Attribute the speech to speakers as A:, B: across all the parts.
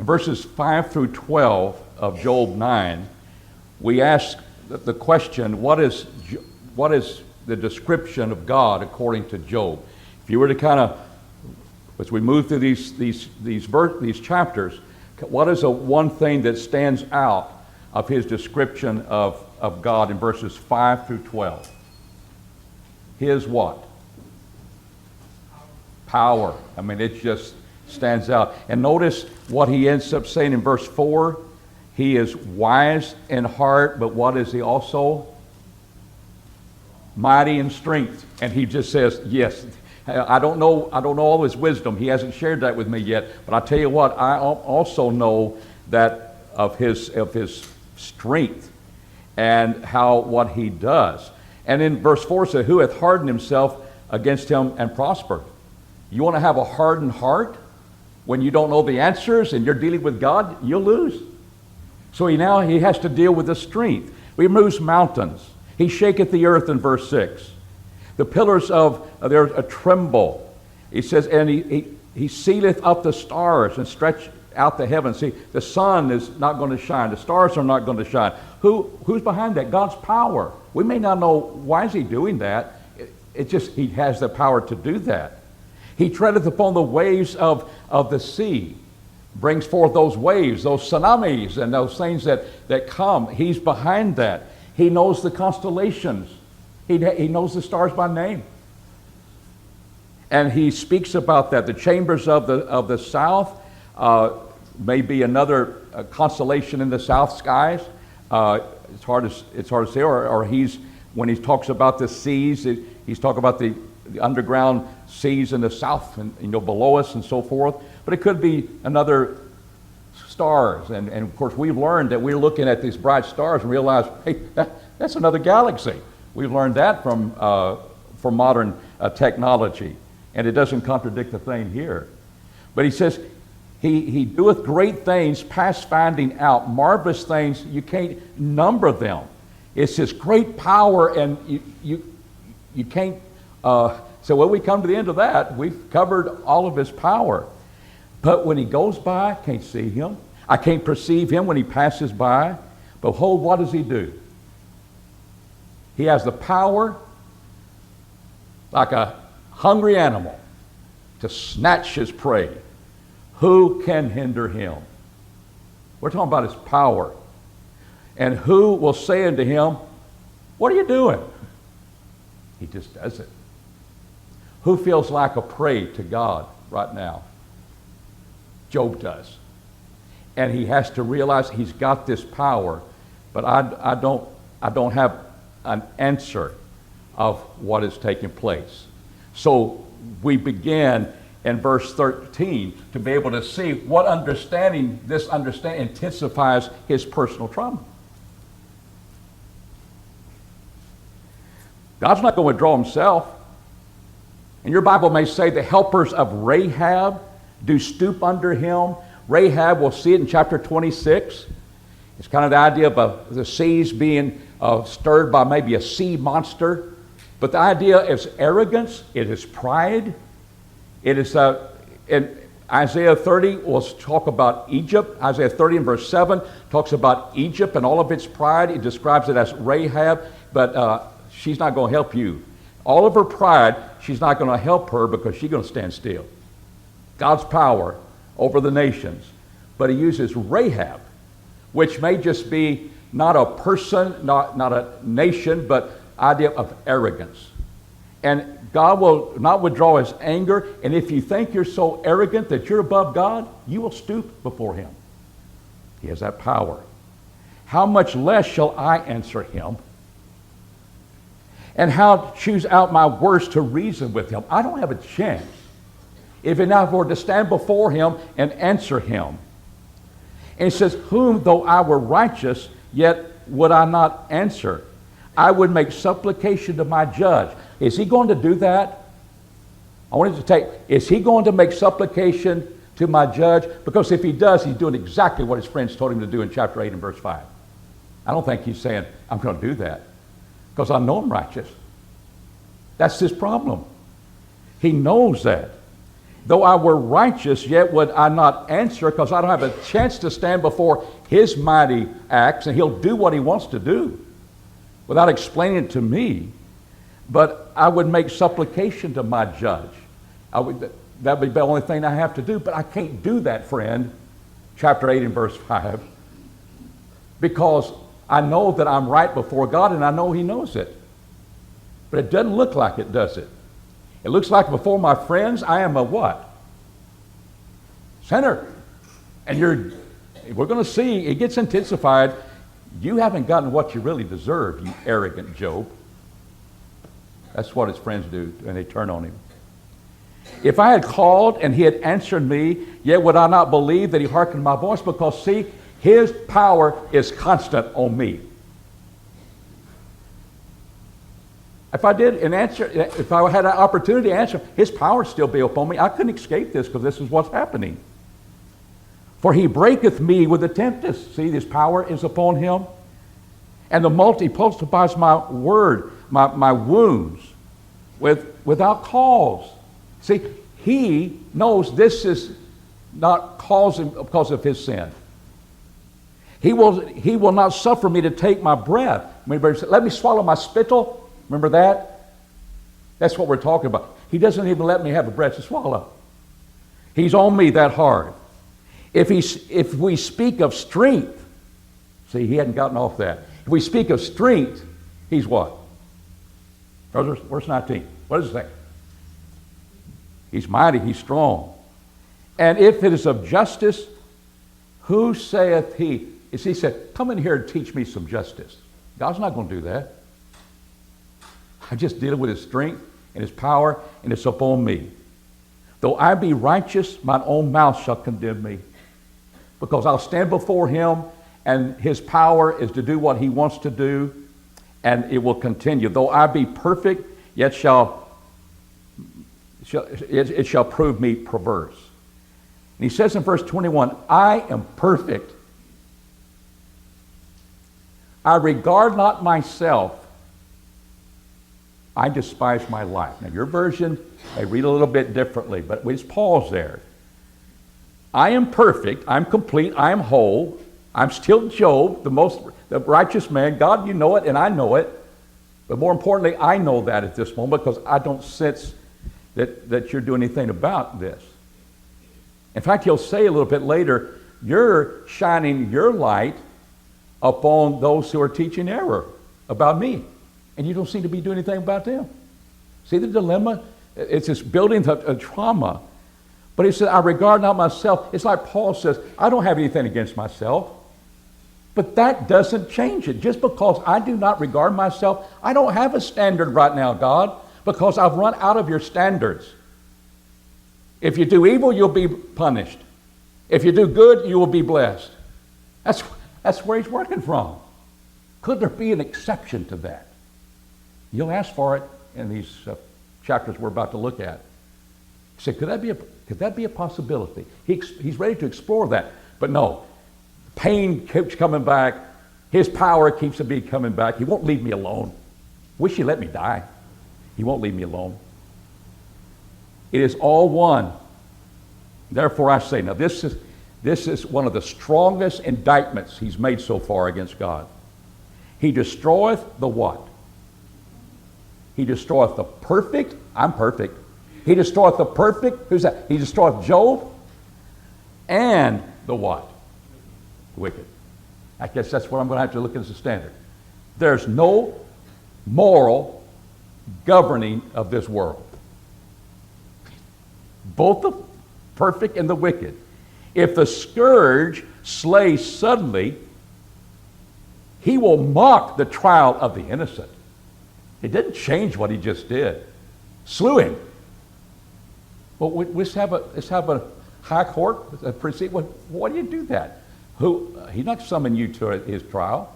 A: In verses 5 through 12 of Job 9, we ask the question, what is the description of God according to Job? If you were to kind of, as we move through these chapters, what is the one thing that stands out of his description of God in verses 5 through 12? His what? Power. I mean, it just stands out. And notice what he ends up saying in verse 4. He is wise in heart, but what is he also? Mighty in strength. And he just says, yes. I don't know all his wisdom. He hasn't shared that with me yet. But I tell you what, I also know that of his strength and what he does. And in verse 4 says, who hath hardened himself against him and prospered? You want to have a hardened heart when you don't know the answers and you're dealing with God? You'll lose. So he has to deal with the strength. He moves mountains. He shaketh the earth in verse 6. The pillars of there tremble. He says, and he sealeth up the stars and stretch out the heavens. See, the sun is not going to shine. The stars are not going to shine. Who's behind that? God's power. We may not know why is he doing that. It's just he has the power to do that. He treadeth upon the waves of the sea, brings forth those waves, those tsunamis, and those things that come. He's behind that. He knows the constellations. He knows the stars by name. And he speaks about that. The chambers of the south may be another constellation in the south skies. It's hard to say. Or when he talks about the seas, he's talking about the underground seas in the south and below us and so forth. But it could be another stars. And of course, we've learned that we're looking at these bright stars and realize, hey, that's another galaxy. We've learned that from modern technology. And it doesn't contradict the thing here. But he says, he doeth great things past finding out, marvelous things, you can't number them. It's his great power, and you can't, so when we come to the end of that, we've covered all of his power. But when he goes by, I can't see him. I can't perceive him when he passes by. Behold, what does he do? He has the power, like a hungry animal, to snatch his prey. Who can hinder him? We're talking about his power. And who will say unto him, what are you doing? He just does it. Who feels like a prey to God right now? Job does. And he has to realize he's got this power, but I don't have an answer of what is taking place. So we begin in verse 13 to be able to see what understanding intensifies his personal trauma. God's not going to withdraw himself. And your Bible may say the helpers of Rahab do stoop under him. Rahab, we'll see it in chapter 26. It's kind of the idea of the seas being stirred by maybe a sea monster. But the idea is arrogance, it is pride. It is, in Isaiah 30, we'll talk about Egypt. Isaiah 30 and verse 7 talks about Egypt and all of its pride. It describes it as Rahab, but she's not going to help you. All of her pride, she's not going to help her because she's going to stand still. God's power over the nations. But he uses Rahab, which may just be not a person, not a nation, but idea of arrogance. And God will not withdraw his anger. And if you think you're so arrogant that you're above God, you will stoop before him. He has that power. How much less shall I answer him? And how choose out my words to reason with him? I don't have a chance. If it now were to stand before him and answer him. And he says, whom though I were righteous, yet would I not answer. I would make supplication to my judge. Is he going to do that? I wanted to take, is he going to make supplication to my judge? Because if he does, he's doing exactly what his friends told him to do in chapter 8 and verse 5. I don't think he's saying, I'm going to do that. Because I know I'm righteous. That's his problem. He knows that. though I were righteous, yet would I not answer, because I don't have a chance to stand before his mighty acts, and he'll do what he wants to do without explaining it to me. But I would make supplication to my judge. That would be the only thing I have to do. But I can't do that, friend, chapter 8 and verse 5, because I know that I'm right before God, and I know he knows it. But it doesn't look like it, does it? It looks like before my friends, I am a what? Sinner. And we're going to see, it gets intensified. You haven't gotten what you really deserve, you arrogant Job. That's what his friends do, and they turn on him. If I had called and he had answered me, yet would I not believe that he hearkened my voice, because see, his power is constant on me. If I did an answer, if I had an opportunity to answer, his power would still be upon me. I couldn't escape this, because this is what's happening. For he breaketh me with the tempest. See, his power is upon him. And he multiplies my word, my wounds without cause. See, he knows this is not because of his sin. He will not suffer me to take my breath. Let me swallow my spittle. Remember that? That's what we're talking about. He doesn't even let me have a breath to swallow. He's on me that hard. If we speak of strength, see, he hadn't gotten off that. If we speak of strength, he's what? Verse 19. What does it say? He's mighty, he's strong. And if it is of justice, who saith he? He said, come in here and teach me some justice. God's not going to do that. I just deal with his strength and his power, and it's upon me. Though I be righteous, mine own mouth shall condemn me. Because I'll stand before him, and his power is to do what he wants to do, and it will continue. Though I be perfect, yet it shall prove me perverse. And he says in verse 21, I am perfect. I regard not myself. I despise my life. Now your version may read a little bit differently, but we just pause there. I am perfect, I'm complete, I am whole, I'm still Job, the righteous man. God, you know it, and I know it. But more importantly, I know that at this moment, because I don't sense that you're doing anything about this. In fact, he'll say a little bit later, you're shining your light upon those who are teaching error about me, and you don't seem to be doing anything about them. See the dilemma? It's this building a trauma. But he said, I regard not myself. It's like Paul says, I don't have anything against myself. But that doesn't change it. Just because I do not regard myself, I don't have a standard right now, God, because I've run out of your standards. If you do evil, you'll be punished. If you do good, you will be blessed. That's where he's working from. Could there be an exception to that? You'll ask for it in these chapters we're about to look at. He said, could that be a possibility? He's ready to explore that. But no, pain keeps coming back. His power keeps coming back. He won't leave me alone. Wish he let me die. He won't leave me alone. It is all one. Therefore I say, now this is one of the strongest indictments he's made so far against God. He destroyeth the what? He destroyeth the perfect. I'm perfect. He destroyeth the perfect. Who's that? He destroyeth Job and the what? Wicked. I guess that's what I'm going to have to look at as a standard. There's no moral governing of this world. Both the perfect and the wicked. If the scourge slay suddenly, he will mock the trial of the innocent. It didn't change what he just did. Slew him. Well, let's have a high court, a proceed. Why do you do that? He's not summoning you to his trial.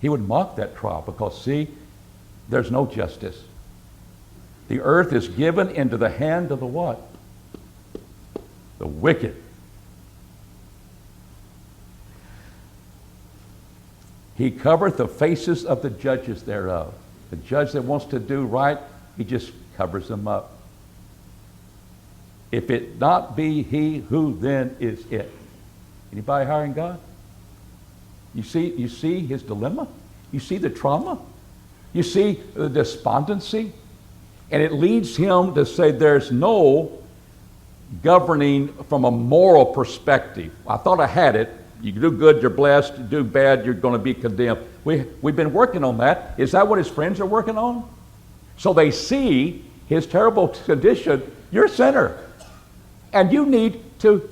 A: He would mock that trial because, see, there's no justice. The earth is given into the hand of the what? The wicked. He covereth the faces of the judges thereof. The judge that wants to do right, he just covers them up. If it not be he, who then is it? Anybody hiring God? You see his dilemma? You see the trauma? You see the despondency? And it leads him to say there's no governing from a moral perspective. I thought I had it. You do good, you're blessed. You do bad, you're going to be condemned. We've been working on that. Is that what his friends are working on? So they see his terrible condition. You're a sinner. And you need to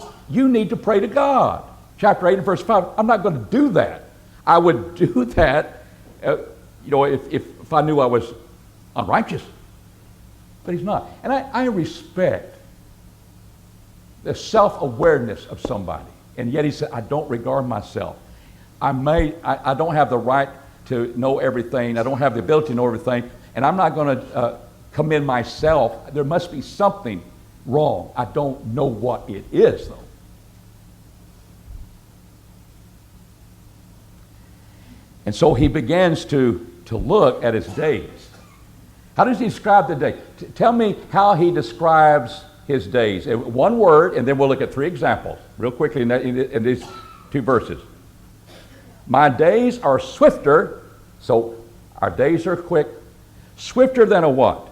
A: pray to God. Chapter 8 and verse 5, I'm not going to do that. I would do that if I knew I was unrighteous. But he's not. And I respect the self-awareness of somebody. And yet he said, I don't regard myself. I don't have the right to know everything. I don't have the ability to know everything. And I'm not going to commend myself. There must be something wrong. I don't know what it is, though. And so he begins to look at his days. How does he describe the day? Tell me how he describes his days. One word, and then we'll look at three examples real quickly in these two verses. My days are swifter, so our days are quick, swifter than a what?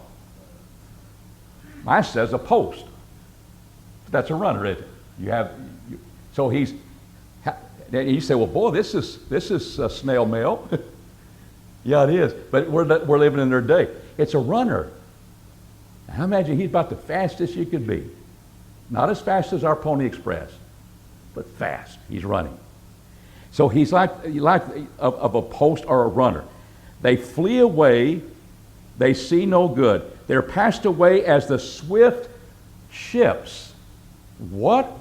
A: Mine says a post. That's a runner, isn't it? So he's. You say, well, boy, this is snail mail. Yeah, it is. But we're living in their day. It's a runner. I imagine he's about the fastest you could be. Not as fast as our Pony Express, but fast. He's running. So he's like of a post or a runner. They flee away. They see no good. They're passed away as the swift ships. What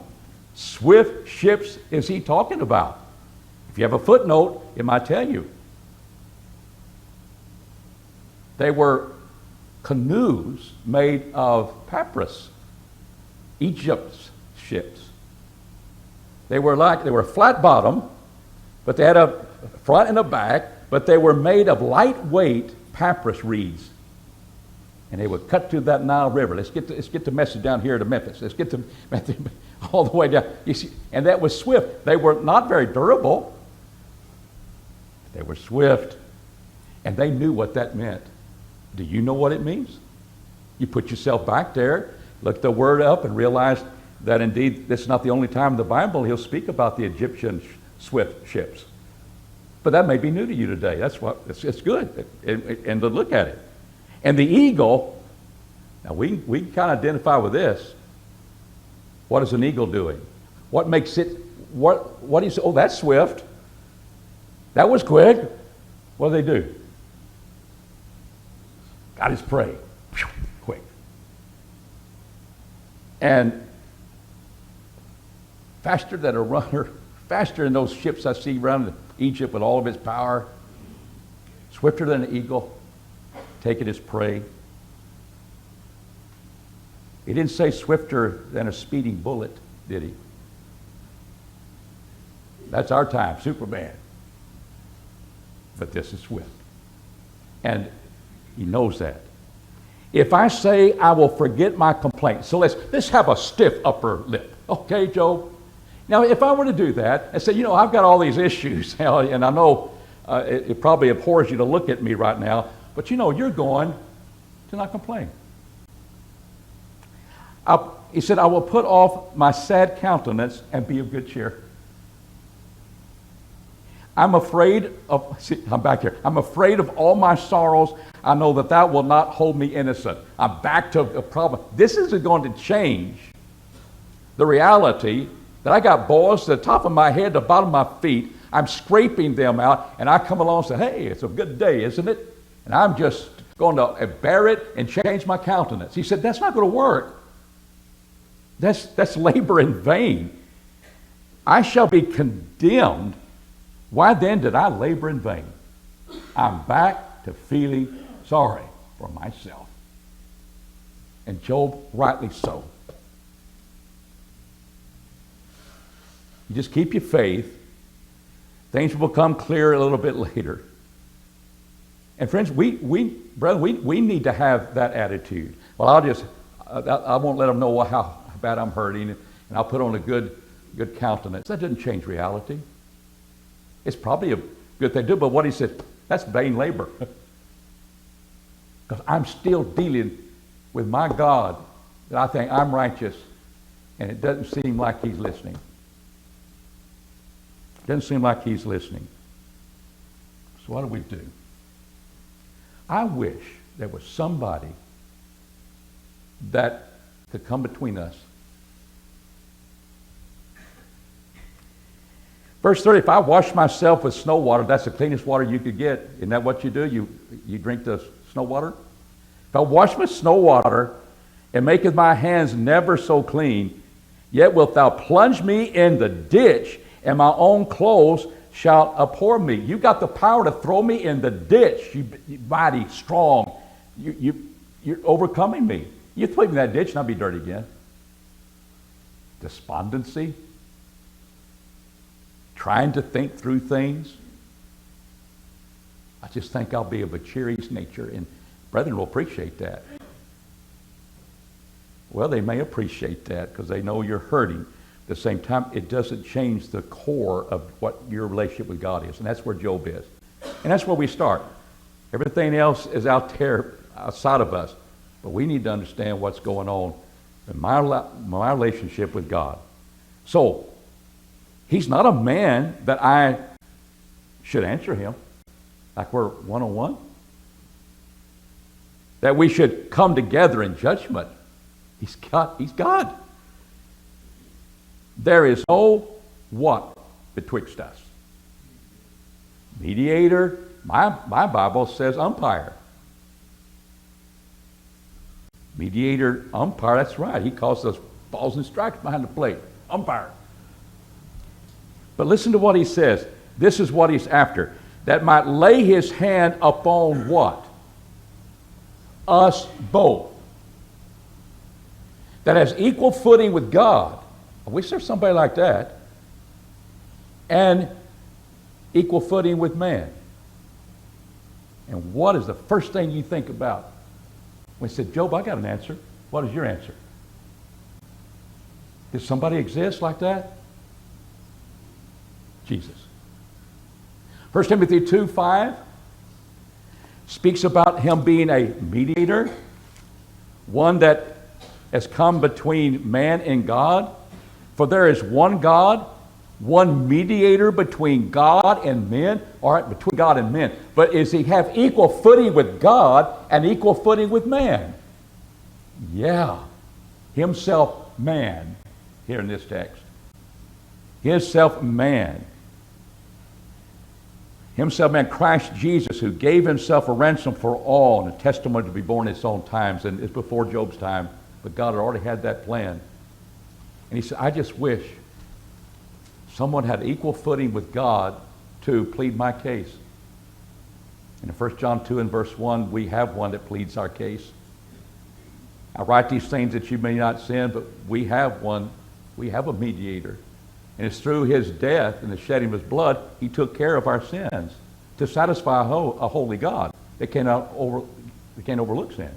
A: swift ships is he talking about? If you have a footnote, it might tell you. They were canoes made of papyrus, Egypt's ships. They were flat bottom, but they had a front and a back, but they were made of lightweight papyrus reeds. And they would cut through that Nile River. Let's get the message down here to Memphis. Let's get the all the way down. You see, and that was swift. They were not very durable. They were swift, and they knew what that meant. Do you know what it means? You put yourself back there, look the word up, and realize that indeed this is not the only time in the Bible he'll speak about the Egyptian swift ships. But that may be new to you today. That's what it's good, and to look at it. And the eagle. Now we can kind of identify with this. What is an eagle doing? What makes it? What do you say? Oh, that's swift. That was quick. What do they do? Got his prey. Quick. And faster than a runner, faster than those ships I see around Egypt with all of its power, swifter than an eagle, taking his prey. He didn't say swifter than a speeding bullet, did he? That's our time, Superman. But this is swift. And he knows that. If I say I will forget my complaint, so let's have a stiff upper lip. Okay, Job? Now, if I were to do that and say, I've got all these issues, and I know it probably abhors you to look at me right now, but you're going to not complain. He said, I will put off my sad countenance and be of good cheer. I'm afraid of, I'm back here. I'm afraid of all my sorrows. I know that thou will not hold me innocent. I'm back to a problem. This isn't going to change the reality that I got boils to the top of my head, the bottom of my feet. I'm scraping them out, and I come along and say, hey, it's a good day, isn't it? And I'm just going to bear it and change my countenance. He said, that's not going to work. That's labor in vain. I shall be condemned. Why then did I labor in vain? I'm back to feeling sorry for myself. And Job, rightly so. You just keep your faith. Things will become clear a little bit later. And friends, we need to have that attitude. Well, I won't let them know how bad I'm hurting, and I'll put on a good countenance. That doesn't change reality. It's probably a good thing to do, but what he said, that's vain labor. Because I'm still dealing with my God that I think I'm righteous, and it doesn't seem like he's listening. It doesn't seem like he's listening. So what do we do? I wish there was somebody that could come between us. Verse 30, if I wash myself with snow water, that's the cleanest water you could get. Isn't that what you do? You drink the snow water? If I wash with snow water and maketh my hands never so clean, yet wilt thou plunge me in the ditch, and my own clothes shalt abhor me. You got the power to throw me in the ditch. You mighty, strong. You're overcoming me. You throw me in that ditch and I'll be dirty again. Despondency. Trying to think through things. I just think I'll be of a cheery nature, and brethren will appreciate that. Well, they may appreciate that because they know you're hurting. At the same time, it doesn't change the core of what your relationship with God is, and that's where Job is. And that's where we start. Everything else is out there outside of us, but we need to understand what's going on in my relationship with God. So, he's not a man that I should answer him like we're one-on-one. That we should come together in judgment. He's God. There is no what betwixt us. Mediator, my Bible says umpire. Mediator, umpire, that's right. He calls those balls and strikes behind the plate. Umpire. But listen to what he says. This is what he's after. That might lay his hand upon what? Us both. That has equal footing with God. I wish there's somebody like that. And equal footing with man. And what is the first thing you think about? When he said, Job, I got an answer. What is your answer? Does somebody exist like that? Jesus. 1 Timothy 2:5 speaks about him being a mediator, one that has come between man and God. For there is one God, one mediator between God and men, all right, between God and men. But is he have equal footing with God and equal footing with man? Yeah. Himself man, here in this text. Himself man. Himself man, Christ Jesus, who gave himself a ransom for all and a testimony to be born in his own times. And it's before Job's time, but God had already had that plan. And he said, I just wish someone had equal footing with God to plead my case. And in 1 John 2 and verse 1, we have one that pleads our case. I write these things that you may not sin, but we have one. We have a mediator. And it's through his death and the shedding of his blood, he took care of our sins to satisfy a holy God that can't overlook sin.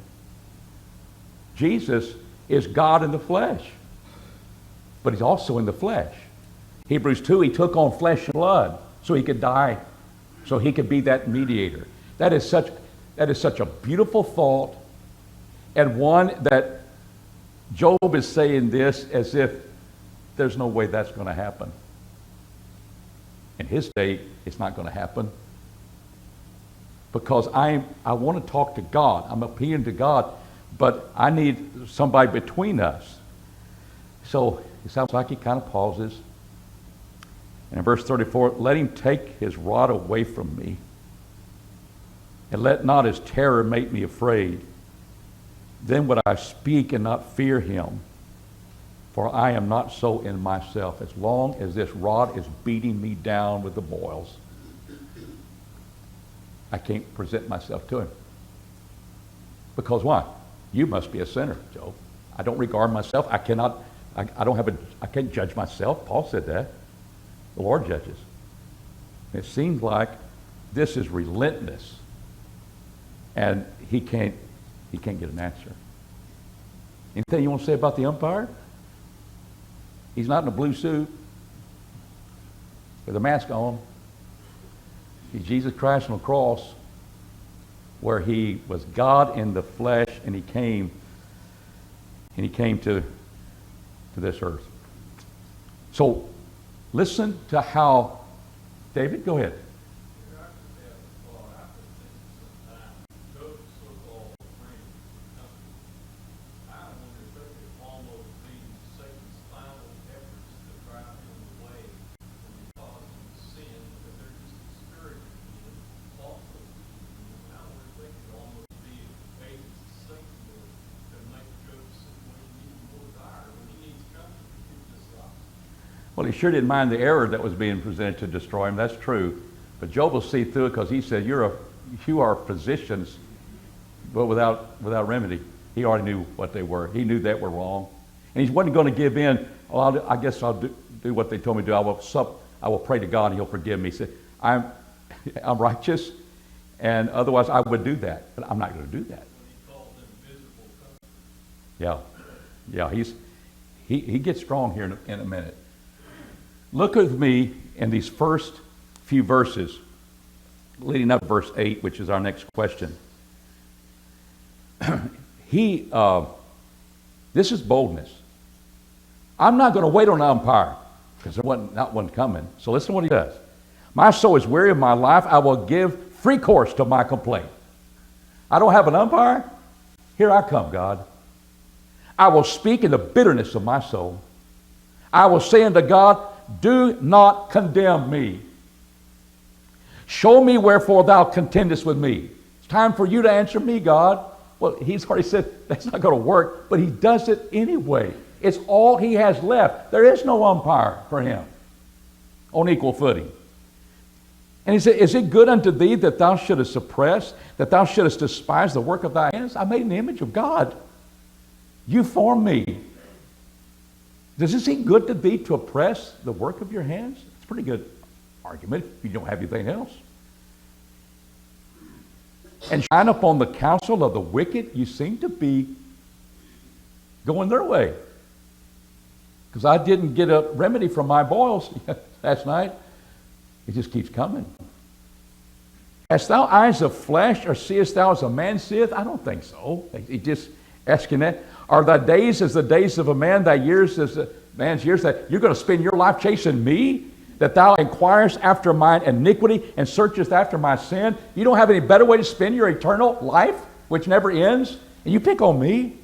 A: Jesus is God in the flesh, but he's also in the flesh. Hebrews 2, he took on flesh and blood so he could die, so he could be that mediator. That is such a beautiful thought, and one that Job is saying this as if there's no way that's going to happen. In his day, it's not going to happen. Because I want to talk to God. I'm appealing to God, but I need somebody between us. So it sounds like he kind of pauses. And in verse 34, let him take his rod away from me, and let not his terror make me afraid. Then would I speak and not fear him, for I am not so in myself. As long as this rod is beating me down with the boils, I can't present myself to him. Because why? You must be a sinner, Job. I don't regard myself. I can't judge myself. Paul said that. The Lord judges. It seems like this is relentless. And he can't get an answer. Anything you want to say about the umpire? He's not in a blue suit with a mask on. He's Jesus Christ on the cross, where he was God in the flesh, and he came to this earth. So listen to how David, go ahead. Well, he sure didn't mind the error that was being presented to destroy him. That's true. But Job will see through it, because he said, you are physicians, but without remedy. He already knew what they were. He knew that were wrong. And he wasn't going to give in. Well, I guess I'll do what they told me to do. I will pray to God and he'll forgive me. He said, I'm righteous, and otherwise I would do that. But I'm not going to do that. Yeah, he gets strong here in a minute. Look with me in these first few verses, leading up to verse 8, which is our next question. This is boldness. I'm not going to wait on an umpire, because there wasn't not one coming. So listen to what he does. My soul is weary of my life. I will give free course to my complaint. I don't have an umpire. Here I come, God. I will speak in the bitterness of my soul. I will say unto God, do not condemn me. Show me wherefore thou contendest with me. It's time for you to answer me, God. Well, he's already said that's not going to work, but he does it anyway. It's all he has left. There is no umpire for him on equal footing. And he said, is it good unto thee that thou shouldest suppress, that thou shouldest despise the work of thy hands? I made in the image of God. You formed me. Does it seem good to thee to oppress the work of your hands? It's a pretty good argument if you don't have anything else. And shine upon the counsel of the wicked. You seem to be going their way. Because I didn't get a remedy from my boils last night. It just keeps coming. Hast thou eyes of flesh, or seest thou as a man seeth? I don't think so. He's just asking that. Are thy days as the days of a man, thy years as a man's years? That you're going to spend your life chasing me? That thou inquirest after mine iniquity and searchest after my sin? You don't have any better way to spend your eternal life, which never ends? And you pick on me?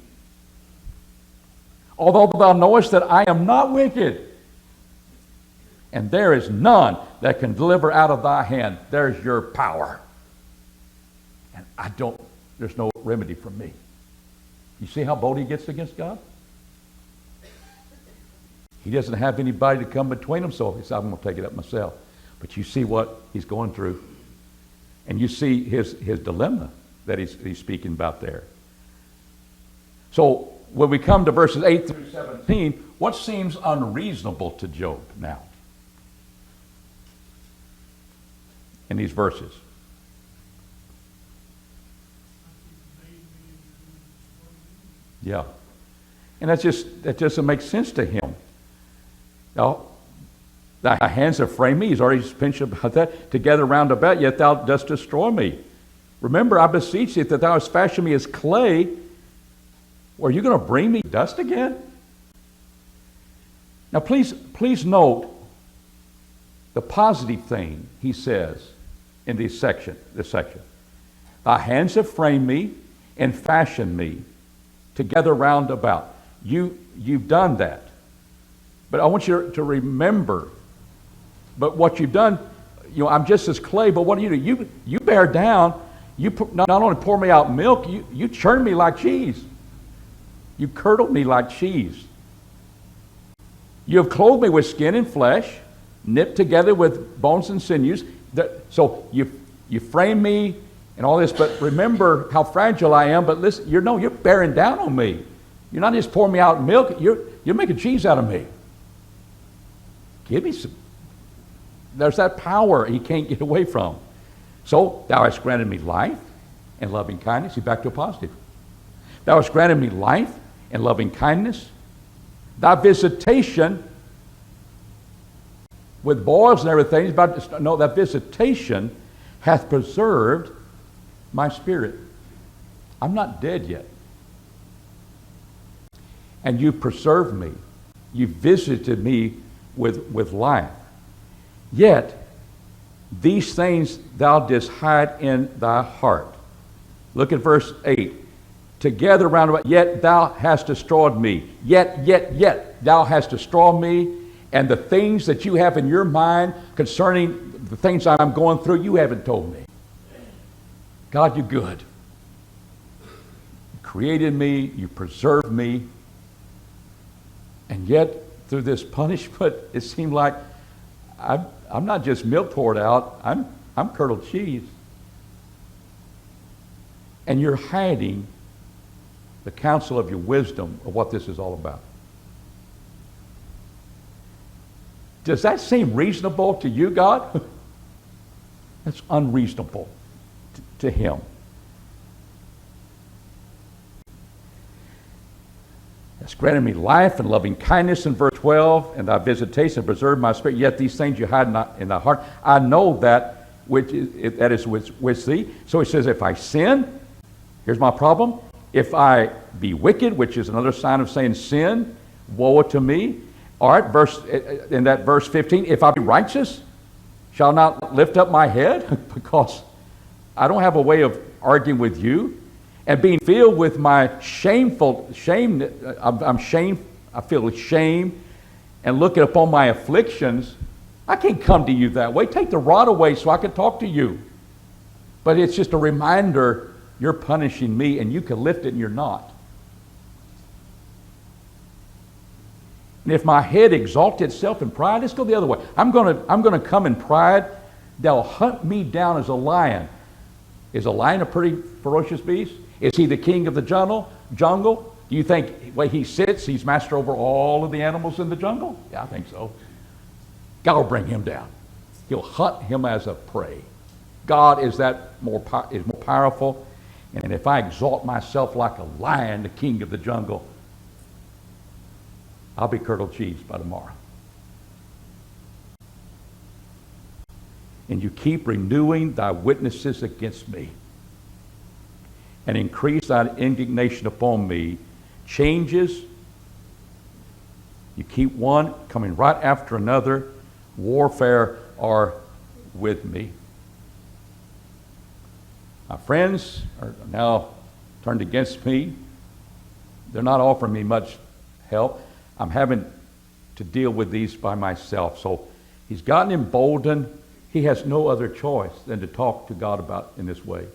A: Although thou knowest that I am not wicked, and there is none that can deliver out of thy hand. There's your power. And there's no remedy for me. You see how bold he gets against God? He doesn't have anybody to come between them, so he said, I'm going to take it up myself. But you see what he's going through. And you see his dilemma that he's speaking about there. So when we come to verses 8 through 17, what seems unreasonable to Job now in these verses? Yeah. And that doesn't make sense to him. Now, thy hands have framed me. He's already pinched about that. Together round about, yet thou dost destroy me. Remember, I beseech thee that thou hast fashioned me as clay. Are you going to bring me dust again? Now, please note the positive thing he says in this section. Thy hands have framed me and fashioned me together round about. You've done that. But I want you to remember, but what you've done, I'm just as clay, but what do? You bear down. You not only pour me out milk, you churn me like cheese. You curdle me like cheese. You have clothed me with skin and flesh, knit together with bones and sinews. So you frame me and all this, but remember how fragile I am. But listen, you're bearing down on me. You're not just pouring me out milk. You're making cheese out of me. Give me some. There's that power he can't get away from. So thou hast granted me life, and loving kindness. He's back to a positive. Thou hast granted me life and loving kindness. Thy visitation with boils and everything, he's about to know that visitation hath preserved my spirit. I'm not dead yet. And you preserved me. You visited me with life. Yet, these things thou didst hide in thy heart. Look at verse 8. Together round about, yet thou hast destroyed me. Yet thou hast destroyed me. And the things that you have in your mind concerning the things I'm going through, you haven't told me. God, you're good. You created me. You preserved me. And yet, through this punishment, it seemed like I'm not just milk poured out. I'm curdled cheese. And you're hiding the counsel of your wisdom of what this is all about. Does that seem reasonable to you, God? That's unreasonable to him. Has granted me life and loving kindness in verse 12, and thy visitation preserved my spirit. Yet these things you hide not in thy heart. I know that that is with thee. So he says, if I sin, here's my problem. If I be wicked, which is another sign of saying sin, woe to me. All right, in that verse 15, if I be righteous, shall not lift up my head, because I don't have a way of arguing with you. And being filled with my shame, I feel shame, and looking upon my afflictions, I can't come to you that way. Take the rod away so I can talk to you. But it's just a reminder, you're punishing me, and you can lift it and you're not. And if my head exalts itself in pride, let's go the other way. I'm going to come in pride. They'll hunt me down as a lion. Is a lion a pretty ferocious beast? Is he the king of the jungle? Do you think the way he sits, he's master over all of the animals in the jungle? Yeah, I think so. God will bring him down. He'll hunt him as a prey. God is more powerful. And if I exalt myself like a lion, the king of the jungle, I'll be curdled cheese by tomorrow. And you keep renewing thy witnesses against me, and increase thy indignation upon me. Changes, you keep one coming right after another. Warfare are with me. My friends are now turned against me. They're not offering me much help. I'm having to deal with these by myself. So he's gotten emboldened. He has no other choice than to talk to God about in this way.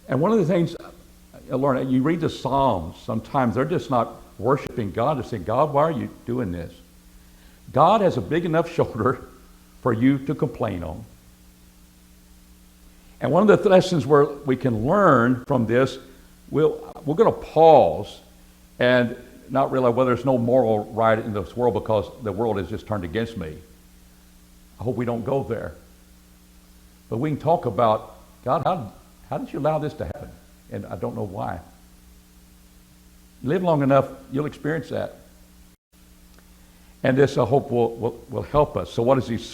A: And one of the things I learned, you read the Psalms, sometimes they're just not worshiping God. They're saying, God, why are you doing this? God has a big enough shoulder for you to complain on. And one of the lessons where we can learn from this, we're going to pause and not realize, well, there's no moral right in this world because the world has just turned against me. I hope we don't go there. But we can talk about, God, how did you allow this to happen? And I don't know why. Live long enough, you'll experience that. And this, I hope, will help us. So what does this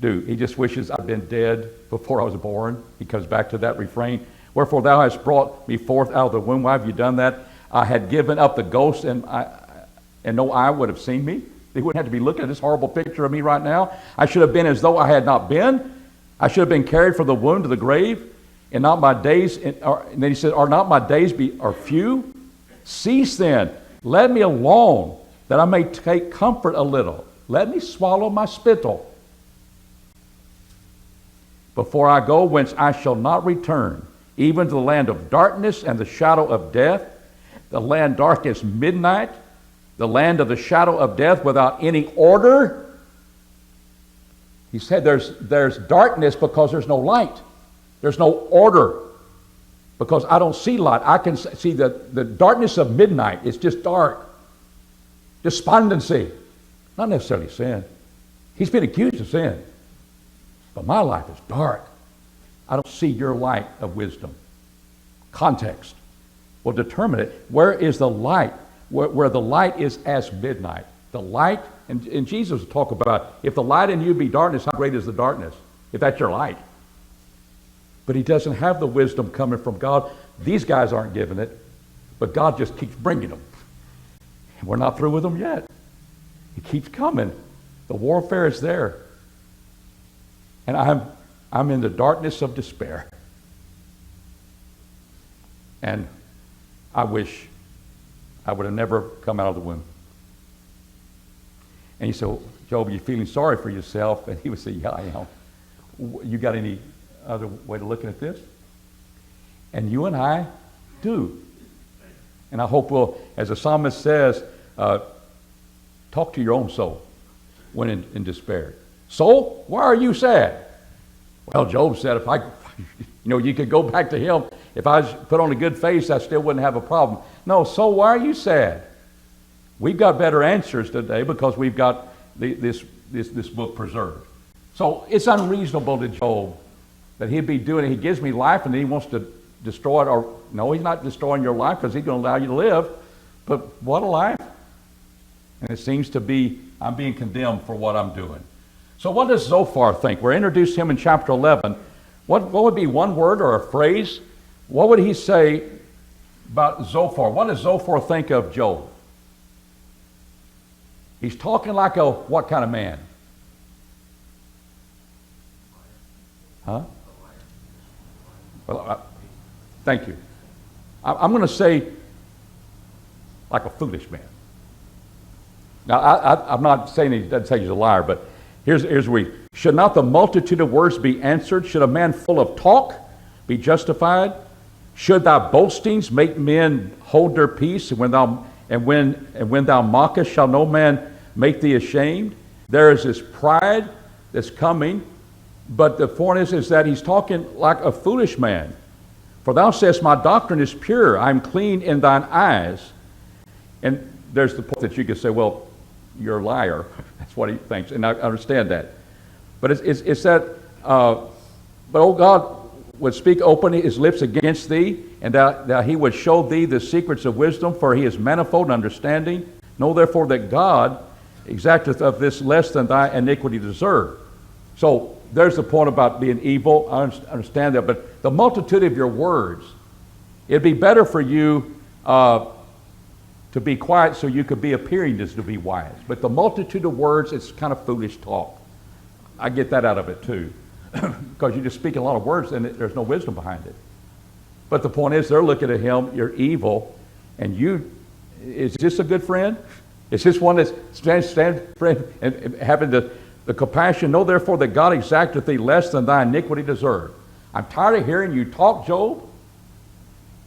A: do? He just wishes I'd been dead before I was born. He comes back to that refrain. Wherefore thou hast brought me forth out of the womb. Why have you done that? I had given up the ghost, and no eye would have seen me. They wouldn't have to be looking at this horrible picture of me right now. I should have been as though I had not been. I should have been carried from the womb to the grave, and not my days. And then he said, "Are not my days are few? Cease then, let me alone, that I may take comfort a little. Let me swallow my spittle. Before I go, whence I shall not return, even to the land of darkness and the shadow of death, the land dark as midnight, the land of the shadow of death without any order." He said there's darkness because there's no light. There's no order because I don't see light. I can see the darkness of midnight. It's just dark. Despondency. Not necessarily sin. He's been accused of sin. But my life is dark. I don't see your light of wisdom. Context will determine it. Where is the light? Where the light is as midnight. The light, and Jesus will talk about, if the light in you be darkness, how great is the darkness? If that's your light. But he doesn't have the wisdom coming from God. These guys aren't giving it, but God just keeps bringing them. And we're not through with them yet. He keeps coming. The warfare is there. And I'm in the darkness of despair. And I wish I would have never come out of the womb. And you say, well, Job, are you feeling sorry for yourself? And he would say, yeah, I am. You got any other way of looking at this? And you and I do. And I hope we'll, as the psalmist says, talk to your own soul when in despair. Soul, why are you sad? Well, Job said, you could go back to him. If I put on a good face, I still wouldn't have a problem. No, soul, why are you sad? We've got better answers today because we've got this book preserved. So it's unreasonable to Job that he'd be doing it. He gives me life and he wants to destroy it. Or no, he's not destroying your life because he's going to allow you to live. But what a life. And it seems to be I'm being condemned for what I'm doing. So what does Zophar think? We're introduced to him in chapter 11. What would be one word or a phrase? What would he say about Zophar? What does Zophar think of Job? He's talking like a what kind of man? Huh? Well, thank you. I'm going to say like a foolish man. Now, I'm not saying he doesn't say he's a liar, but here's where should not the multitude of words be answered? Should a man full of talk be justified? Should thy boastings make men hold their peace? And when thou mockest, shall no man make thee ashamed? There is this pride that's coming, but the point is that he's talking like a foolish man. For thou sayest, my doctrine is pure, I am clean in thine eyes. And there's the point that you could say, well, you're a liar. That's what he thinks, and I understand that. But it's that, but oh God would speak openly his lips against thee, and that he would show thee the secrets of wisdom, for he is manifold in understanding. Know therefore that God exacteth of this less than thy iniquity deserve. So there's the point about being evil. I understand that, but the multitude of your words, it'd be better for you to be quiet so you could be appearing as to be wise. But the multitude of words, it's kind of foolish talk. I get that out of it too. Because you just speak a lot of words and there's no wisdom behind it. But the point is, they're looking at him, you're evil, and is this a good friend? Is this one that stands friend and having the compassion? Know therefore that God exacteth thee less than thy iniquity deserve. I'm tired of hearing you talk, Job,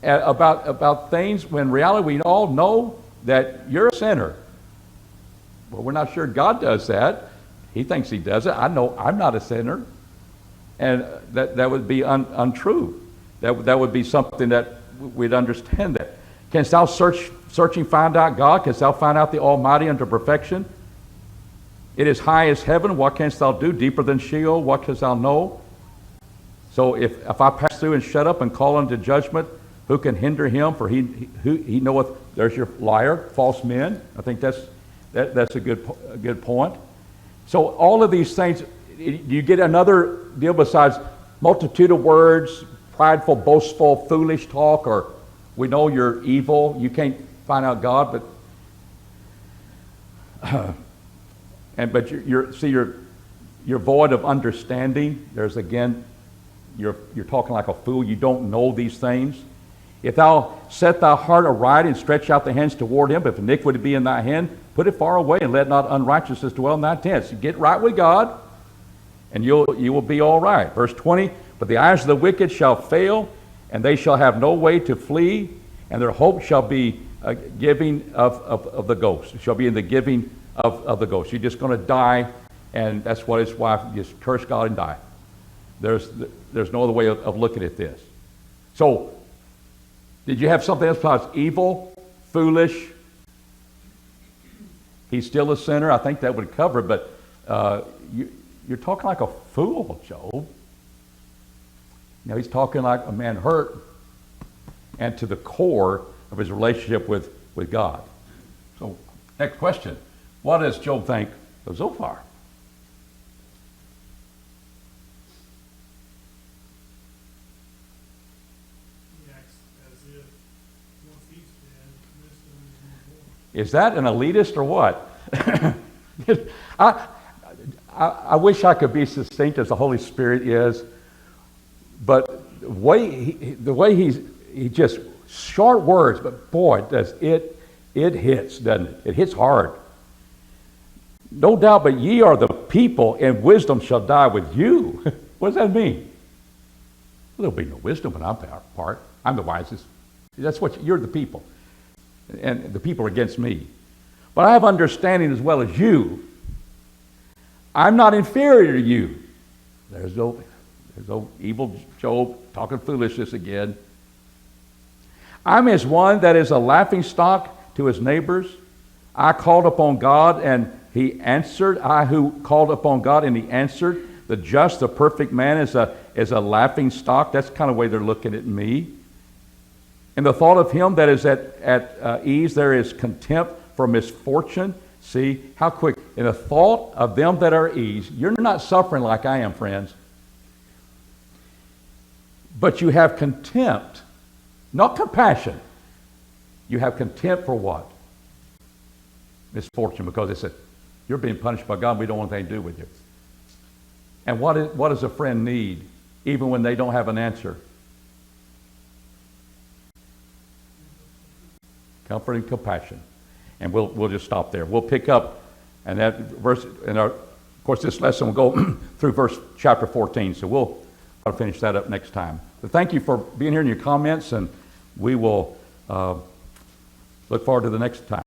A: about things when in reality we all know that you're a sinner. Well, we're not sure God does that. He thinks he does it. I know I'm not a sinner. And that would be untrue. That would be something that we'd understand that. Canst thou searching find out God? Canst thou find out the Almighty unto perfection? It is high as heaven. What canst thou do? Deeper than Sheol. What canst thou know? So if I pass through and shut up and call unto judgment, who can hinder him? For he knoweth. There's your liar, false men. I think that's a good point. So all of these things, you get another deal besides multitude of words, prideful, boastful, foolish talk, or we know you're evil. You can't find out God, but you're void of understanding. There's again, you're talking like a fool. You don't know these things. If thou set thy heart aright and stretch out the hands toward him, if iniquity be in thy hand, put it far away, and let not unrighteousness dwell in thy tents. You get right with God, and you will be all right. Verse 20, but the eyes of the wicked shall fail, and they shall have no way to flee, and their hope shall be giving of the ghost. It shall be in the giving of the ghost. You're just going to die, and that's what his wife just curse God and die. There's no other way of looking at this. So, did you have something else besides evil, foolish? He's still a sinner. I think that would cover it, but you're talking like a fool, Job. He's talking like a man hurt and to the core of his relationship with God. So, next question. What does Job think of Zophar?
B: He acts as if once he's dead, wisdom is no more.
A: Is that an elitist or what? I wish I could be succinct as the Holy Spirit is, but the way he just short words, but boy, does it hits, doesn't it? It hits hard. No doubt, but ye are the people, and wisdom shall die with you. What does that mean? There'll be no wisdom when I'm part. I'm the wisest. That's what you're the people, and the people are against me. But I have understanding as well as you. I'm not inferior to you. There's no evil Job talking foolishness again. I'm as one that is a laughingstock to his neighbors. I called upon God and he answered. I who called upon God and he answered. The just, the perfect man is a laughingstock. That's the kind of way they're looking at me. In the thought of him that is at ease, there is contempt for misfortune. See, how quick. In the thought of them that are at ease, you're not suffering like I am, friends. But you have contempt, not compassion. You have contempt for what? Misfortune, because they said, you're being punished by God, we don't want anything to do with you. And what does a friend need, even when they don't have an answer? Comfort and compassion. And we'll just stop there. We'll pick up, and that verse, and of course this lesson will go through chapter 14, so we'll finish that up next time. But thank you for being here in your comments, and we will look forward to the next time.